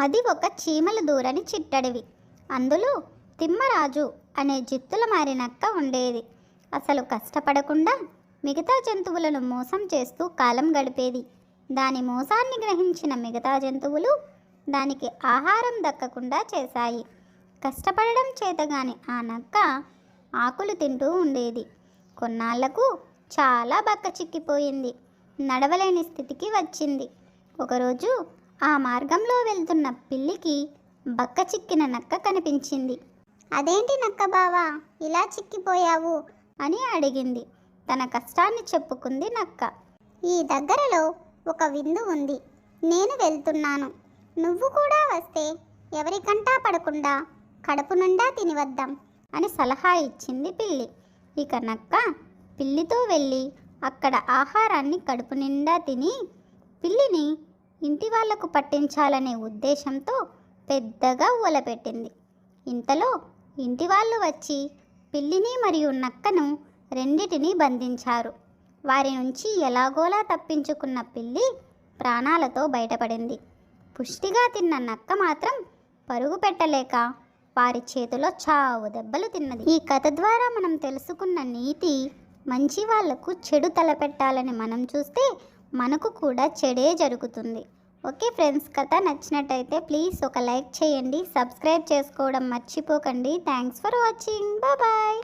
అది ఒక చీమల దూరని చిట్టడివి. అందులో తిమ్మరాజు అనే జిత్తుల మారి నక్క ఉండేది. అసలు కష్టపడకుండా మిగతా జంతువులను మోసం చేస్తూ కాలం గడిపేది. దాని మోసాన్ని గ్రహించిన మిగతా జంతువులు దానికి ఆహారం దక్కకుండా చేశాయి. కష్టపడడం చేతగాని ఆ నక్క ఆకులు తింటూ ఉండేది. కొన్నాళ్లకు చాలా బక్కచిక్కిపోయింది. నడవలేని స్థితికి వచ్చింది. ఒకరోజు ఆ మార్గంలో వెళ్తున్న పిల్లికి బక్కచిక్కిన నక్క కనిపించింది. అదేంటి నక్క బావా, ఇలా చిక్కిపోయావు అని అడిగింది. తన కష్టాన్ని చెప్పుకుంది నక్క. ఈ దగ్గరలో ఒక విందు ఉంది, నేను వెళ్తున్నాను. నువ్వు కూడా వస్తే ఎవరికంటా పడకుండా కడుపు నిండా తినివద్దాం అని సలహా ఇచ్చింది పిల్లి. ఇక నక్క పిల్లితో వెళ్ళి అక్కడ ఆహారాన్ని కడుపు నిండా తిని పిల్లిని ఇంటి వాళ్లకు పట్టించాలనే ఉద్దేశంతో పెద్దగా ఊలపెట్టింది. ఇంతలో ఇంటి వాళ్ళు వచ్చి పిల్లిని మరియు నక్కను రెండిటిని బంధించారు. వారి నుంచి ఎలాగోలా తప్పించుకున్న పిల్లి ప్రాణాలతో బయటపడింది. పుష్టిగా తిన్న నక్క మాత్రం పరుగు పెట్టలేక వారి చేతిలో చావు దెబ్బలు తిన్నది. ఈ కథ ద్వారా మనం తెలుసుకున్న నీతి, మంచి వాళ్లకు చెడు తలపెట్టాలని మనం చూస్తే మనకు కూడా చెడే జరుగుతుంది. ఓకే ఫ్రెండ్స్, కథ నచ్చినట్టయితే ప్లీజ్ ఒక లైక్ చేయండి, సబ్స్క్రైబ్ చేసుకోవడం మర్చిపోకండి. Thanks for watching. బాయ్.